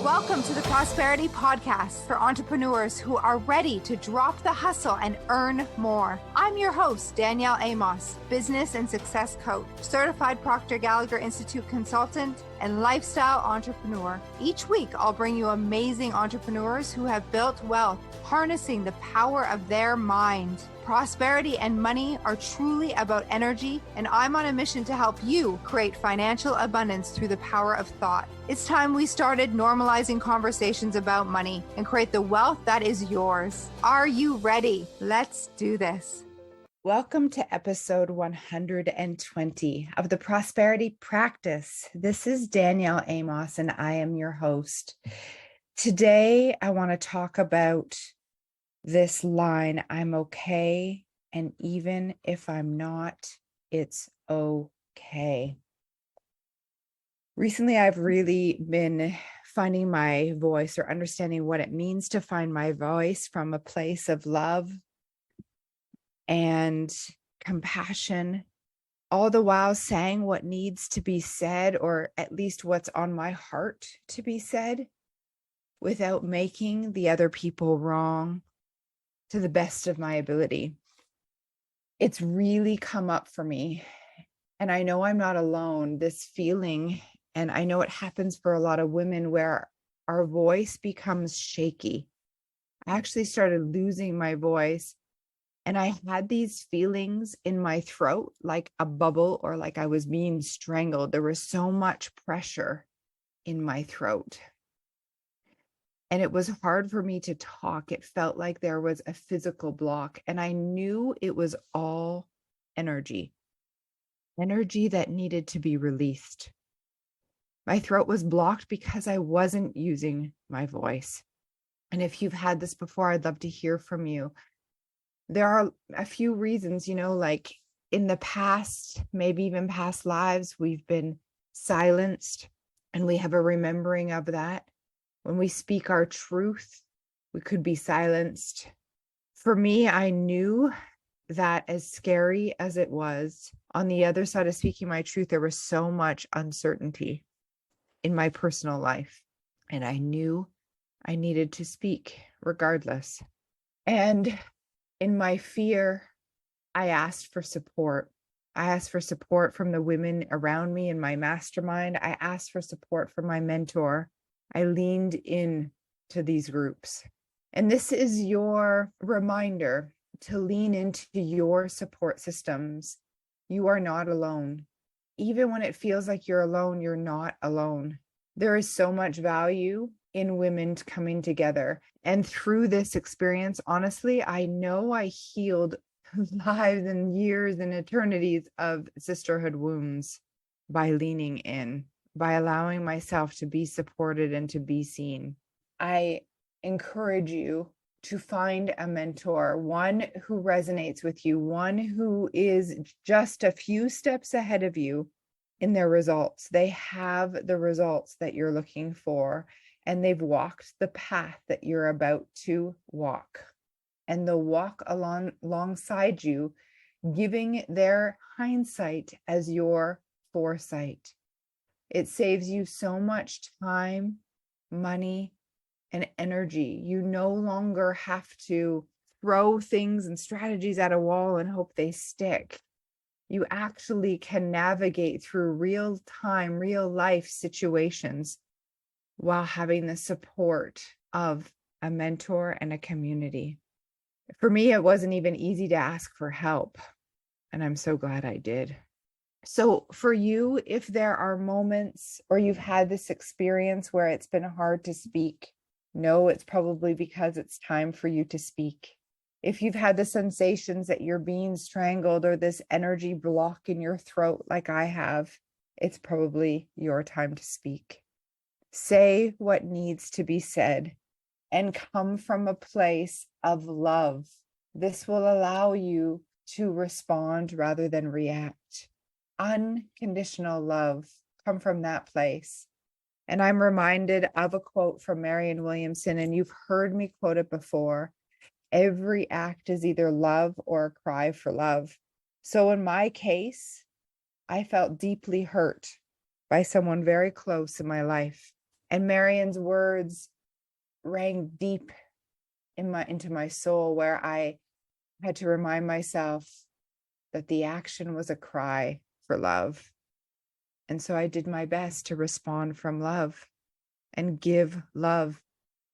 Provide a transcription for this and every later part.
Welcome to the Prosperity Podcast for entrepreneurs who are ready to drop the hustle and earn more. I'm your host, Danielle Amos, business and success coach, certified Proctor Gallagher Institute consultant, and lifestyle entrepreneur. Each week, I'll bring you amazing entrepreneurs who have built wealth, harnessing the power of their mind. Prosperity and money are truly about energy, and I'm on a mission to help you create financial abundance through the power of thought. It's time we started normalizing conversations about money and create the wealth that is yours. Are you ready? Let's do this. Welcome to episode 120 of the Prosperity Practice. This is Danielle Amos, and I am your host. Today, I want to talk about this line, I'm okay, and even if I'm not, it's okay. Recently, I've really been finding my voice or understanding what it means to find my voice from a place of love and compassion, all the while saying what needs to be said, or at least what's on my heart to be said, without making the other people wrong, to the best of my ability. It's really come up for me. And I know I'm not alone, this feeling, and I know it happens for a lot of women where our voice becomes shaky. I actually started losing my voice, and I had these feelings in my throat, like a bubble or like I was being strangled. There was so much pressure in my throat. And it was hard for me to talk. It felt like there was a physical block. And I knew it was all energy that needed to be released. My throat was blocked because I wasn't using my voice. And if you've had this before, I'd love to hear from you. There are a few reasons, like in the past, maybe even past lives, we've been silenced, and we have a remembering of that. When we speak our truth, we could be silenced. For me, I knew that as scary as it was, on the other side of speaking my truth, there was so much uncertainty in my personal life. And I knew I needed to speak regardless. And in my fear, I asked for support. I asked for support from the women around me in my mastermind. I asked for support from my mentor. I leaned in to these groups. And this is your reminder to lean into your support systems. You are not alone. Even when it feels like you're alone, you're not alone. There is so much value in women coming together. And through this experience, honestly, I know I healed lives and years and eternities of sisterhood wounds by leaning in, by allowing myself to be supported and to be seen. I encourage you to find a mentor, one who resonates with you, one who is just a few steps ahead of you in their results. They have the results that you're looking for, and they've walked the path that you're about to walk. And they'll walk alongside you, giving their hindsight as your foresight. It saves you so much time, money, and energy. You no longer have to throw things and strategies at a wall and hope they stick. You actually can navigate through real time, real life situations while having the support of a mentor and a community. For me, it wasn't even easy to ask for help, and I'm so glad I did. So for you, if there are moments or you've had this experience where it's been hard to speak, know it's probably because it's time for you to speak. If you've had the sensations that you're being strangled or this energy block in your throat like I have, it's probably your time to speak. Say what needs to be said and come from a place of love. This will allow you to respond rather than react. Unconditional love, come from that place. And I'm reminded of a quote from Marianne Williamson, and you've heard me quote it before. Every act is either love or a cry for love. So in my case, I felt deeply hurt by someone very close in my life. And Marianne's words rang deep into my soul, where I had to remind myself that the action was a cry for love. And so I did my best to respond from love and give love,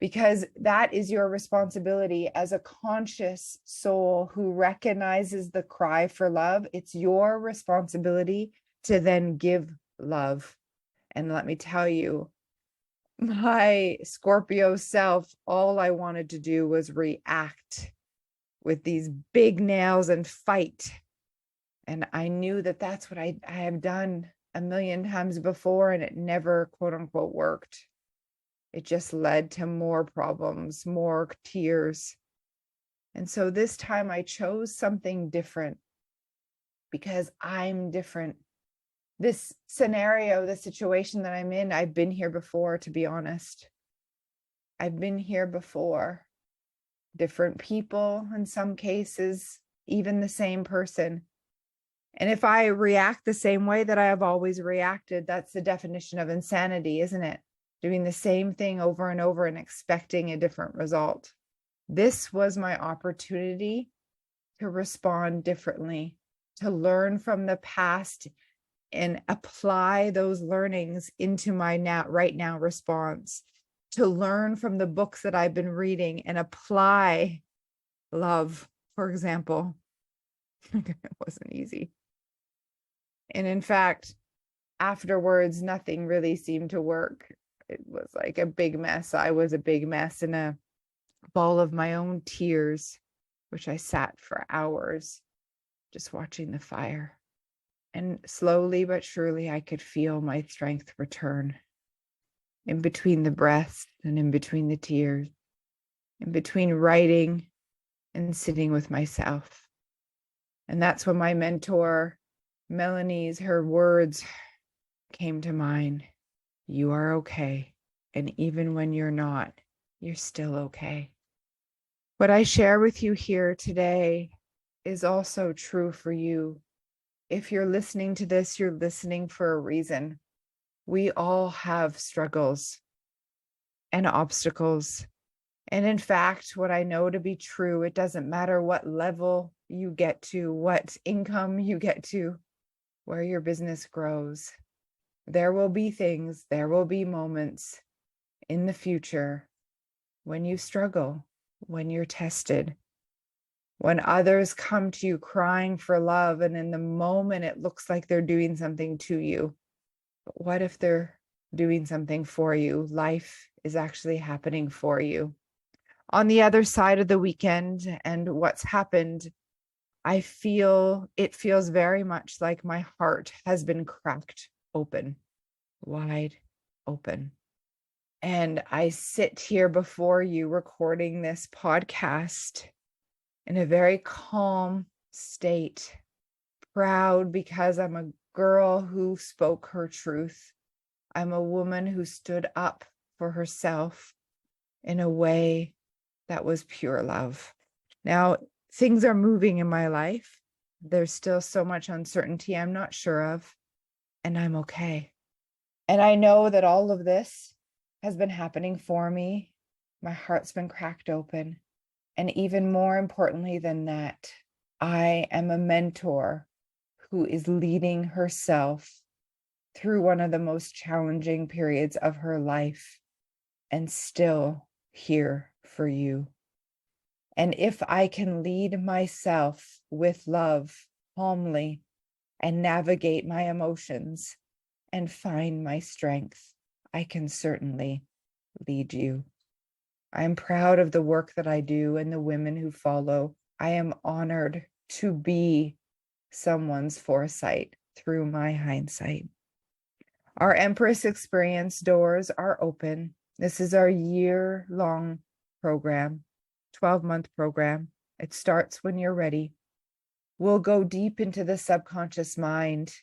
because that is your responsibility as a conscious soul who recognizes the cry for love. It's your responsibility to then give love. And let me tell you, my Scorpio self, all I wanted to do was react with these big nails and fight. And I knew that that's what I have done a million times before, and it never, quote unquote, worked. It just led to more problems, more tears. And so this time I chose something different, because I'm different. This scenario, the situation that I'm in, I've been here before, to be honest. I've been here before. Different people in some cases, even the same person. And if I react the same way that I have always reacted, that's the definition of insanity, isn't it? Doing the same thing over and over and expecting a different result. This was my opportunity to respond differently, to learn from the past and apply those learnings into my right now response, to learn from the books that I've been reading and apply love, for example. It wasn't easy. And in fact, afterwards, nothing really seemed to work. It was like a big mess. I was a big mess in a ball of my own tears, which I sat for hours just watching the fire. And slowly but surely, I could feel my strength return in between the breaths and in between the tears, in between writing and sitting with myself. And that's when my mentor, Melanie's, her words came to mind. You are okay. And even when you're not, you're still okay. What I share with you here today is also true for you. If you're listening to this, you're listening for a reason. We all have struggles and obstacles. And in fact, what I know to be true, it doesn't matter what level you get to, what income you get to, where your business grows. There will be things, there will be moments in the future when you struggle, when you're tested, when others come to you crying for love, and in the moment it looks like they're doing something to you. But what if they're doing something for you? Life is actually happening for you. On the other side of the weekend and what's happened, it feels very much like my heart has been cracked open, wide open. And I sit here before you recording this podcast in a very calm state, proud because I'm a girl who spoke her truth. I'm a woman who stood up for herself in a way that was pure love. Now, things are moving in my life. There's still so much uncertainty I'm not sure of, and I'm okay. And I know that all of this has been happening for me. My heart's been cracked open. And even more importantly than that, I am a mentor who is leading herself through one of the most challenging periods of her life, and still here for you. And if I can lead myself with love calmly and navigate my emotions and find my strength, I can certainly lead you. I am proud of the work that I do and the women who follow. I am honored to be someone's foresight through my hindsight. Our Empress Experience doors are open. This is our year-long program, 12-month program. It starts when you're ready. We'll go deep into the subconscious mind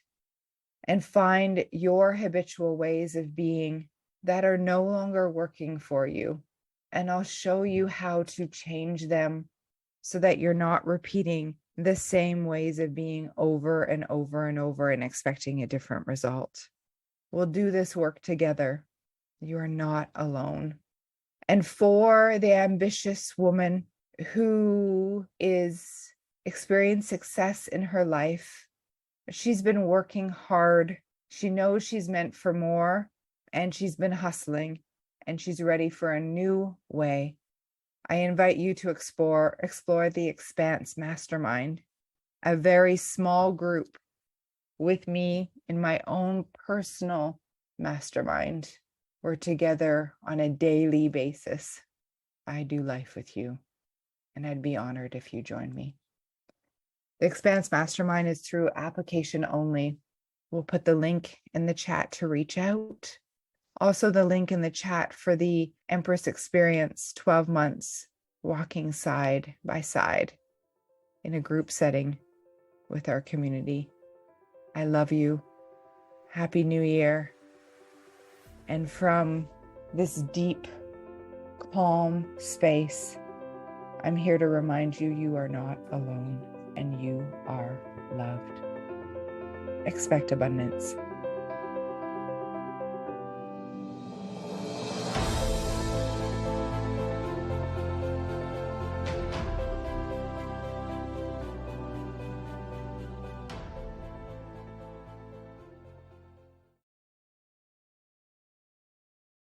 and find your habitual ways of being that are no longer working for you. And I'll show you how to change them so that you're not repeating the same ways of being over and over and over and expecting a different result. We'll do this work together. You are not alone. And for the ambitious woman who is experiencing success in her life, she's been working hard. She knows she's meant for more, and she's been hustling, and she's ready for a new way. I invite you to explore the Expanse Mastermind, a very small group with me in my own personal mastermind. We're together on a daily basis. I do life with you, and I'd be honored if you join me. The Expanse Mastermind is through application only. We'll put the link in the chat to reach out. Also, the link in the chat for the Empress Experience 12 months, walking side by side in a group setting with our community. I love you. Happy New Year. And from this deep, calm space, I'm here to remind you, you are not alone and you are loved. Expect abundance.